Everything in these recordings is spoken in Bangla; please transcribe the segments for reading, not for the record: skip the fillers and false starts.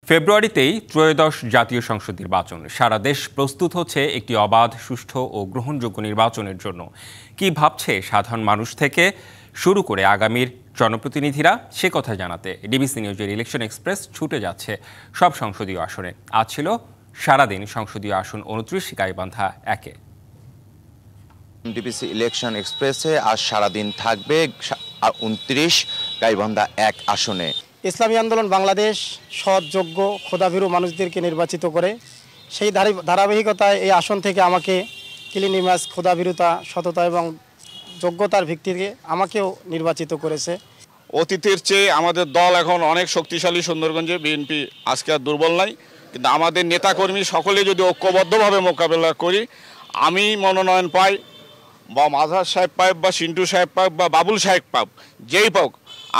ফেব্রুয়ারিতেই ত্রয়োদশ জাতীয় সংসদ নির্বাচন। সারা দেশ প্রস্তুত হচ্ছে একটি অবাধ, সুষ্ঠু ও গ্রহণযোগ্য নির্বাচনের জন্য। কি ভাবছে সাধারণ মানুষ থেকে শুরু করে আগামীর জনপ্রতিনিধিরা, সে কথা জানাতে ডিবিসি নিউজের ইলেকশন এক্সপ্রেস ছুটে যাচ্ছে সব সংসদীয় আসনে। আজ ছিল সারাদিন সংসদীয় আসন 29 গাইবান্ধা 1-এ। ডিবিসি ইলেকশন এক্সপ্রেসে আজ সারাদিন থাকবে 29 গাইবান্ধা 1 আসনে। ইসলামী আন্দোলন বাংলাদেশ সৎ, যোগ্য, খোদাভীরু মানুষদেরকে নির্বাচিত করে সেই ধারাবাহিকতায় এই আসন থেকে আমাকে ক্লিনিমাস, খোদাভীরুতা, সততা এবং যোগ্যতার ভিত্তিতে আমাকেও নির্বাচিত করেছে। অতীতের চেয়ে আমাদের দল এখন অনেক শক্তিশালী। সুন্দরগঞ্জে বিএনপি আজকে আর দুর্বল নাই, কিন্তু আমাদের নেতাকর্মী সকলে যদি ঐক্যবদ্ধভাবে মোকাবেলা করি, আমি মনোনয়ন পাই বা মাঝার সাহেব পাই বা সিন্টু সাহেব পাক বা বাবুল সাহেব পাক, যেই পাক,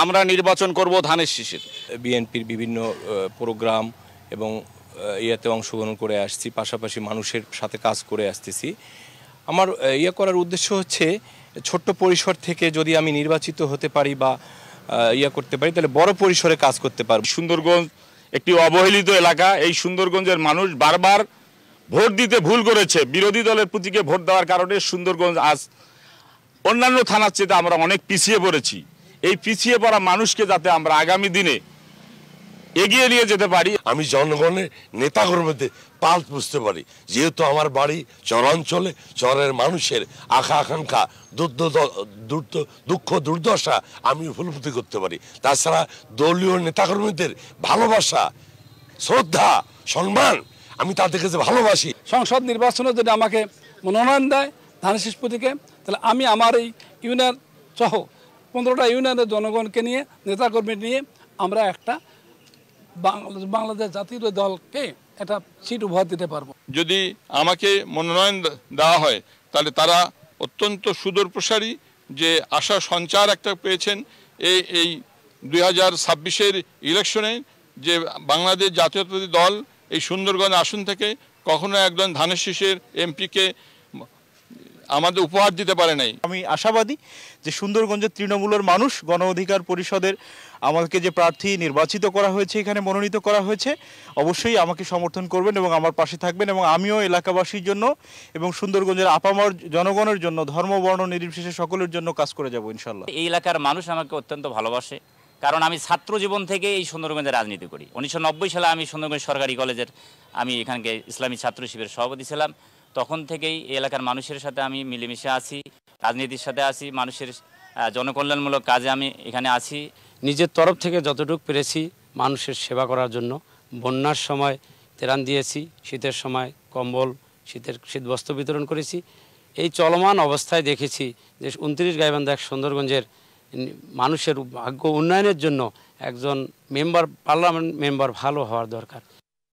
আমরা নির্বাচন করব ধানের শীষের। বিএনপির বিভিন্ন প্রোগ্রাম এবং ইয়াতে অংশগ্রহণ করে আসছি, পাশাপাশি মানুষের সাথে কাজ করে আসতেছি। আমার করার উদ্দেশ্য হচ্ছে ছোট্ট পরিসর থেকে যদি আমি নির্বাচিত হতে পারি বা করতে পারি, তাহলে বড় পরিসরে কাজ করতে পারব। সুন্দরগঞ্জ একটি অবহেলিত এলাকা। এই সুন্দরগঞ্জের মানুষ বারবার ভোট দিতে ভুল করেছে। বিরোধী দলের প্রতীকে ভোট দেওয়ার কারণে সুন্দরগঞ্জ আজ অন্যান্য থানার চেয়ে আমরা অনেক পিছিয়ে পড়েছি। এই পিছিয়ে পড়া মানুষকে যাতে আমরা আগামী দিনে এগিয়ে নিয়ে যেতে পারি, আমি জনগণের নেতাকর্মীদের পাল বুঝতে পারি। যেহেতু আমার বাড়ি চরাঞ্চলে, চরের মানুষের আকাঙ্ক্ষা, দুঃখ দুর্দশা আমি উপলব্ধি করতে পারি। তাছাড়া দলীয় নেতাকর্মীদের ভালোবাসা, শ্রদ্ধা, সম্মান আমি তাদের কাছে ভালোবাসি। সংসদ নির্বাচনে যদি আমাকে মনোনয়ন দেয় ধানের শীষ প্রতীকে, তাহলে আমি আমার এই ইউনিয়ন সহ 15টা ইউনিয়নের জনগণকে নিয়ে, নেতাকর্মী নিয়ে আমরা একটা বাংলাদেশ জাতীয় দলকে একটা সিট উপহার দিতে পারবো। যদি আমাকে মনোনয়ন দেওয়া হয়, তাহলে তারা অত্যন্ত সুদূরপ্রসারী যে আশা সঞ্চার একটা পেয়েছেন এই 2026-এর ইলেকশনে, যে বাংলাদেশ জাতীয়তাবাদী দল এই সুন্দরগঞ্জ আসন থেকে কখনো একজন ধানের শীষের এমপিকে আমাদের উপহার দিতে পারে নাই। আমি আশাবাদী যে সুন্দরগঞ্জের তৃণমূলের মানুষ গণ অধিকার পরিষদের আমাকে যে প্রার্থী নির্বাচিত করা হয়েছে, এখানে মনোনীত করা হয়েছে, অবশ্যই আমাকে সমর্থন করবেন এবং আমার পাশে থাকবেন, এবং আমিও এলাকাবাসীর জন্য এবং সুন্দরগঞ্জের আপামর জনগণের জন্য, ধর্ম বর্ণ নির্বিশেষে সকলের জন্য কাজ করে যাব ইনশাল্লাহ। এই এলাকার মানুষ আমাকে অত্যন্ত ভালোবাসে, কারণ আমি ছাত্র জীবন থেকে এই সুন্দরগঞ্জে রাজনীতি করি। 1990 সালে আমি সুন্দরগঞ্জ সরকারি কলেজের এখানকে ইসলামী ছাত্র শিবিরের সভাপতি ছিলাম। তখন থেকেই এই এলাকার মানুষের সাথে আমি মিলেমিশে আছি, রাজনীতির সাথে আছি, মানুষের জনকল্যাণমূলক কাজে আমি এখানে আছি। নিজের তরফ থেকে যতটুকু পেরেছি মানুষের সেবা করার জন্য। বন্যার সময় ত্রাণ দিয়েছি, শীতের সময় কম্বল, শীতবস্ত্র বিতরণ করেছি। এই চলমান অবস্থায় দেখেছি যে 29 গাইবান্ধা 1 সুন্দরগঞ্জের মানুষের ভাগ্য উন্নয়নের জন্য একজন পার্লামেন্ট মেম্বার ভালো হওয়ার দরকার।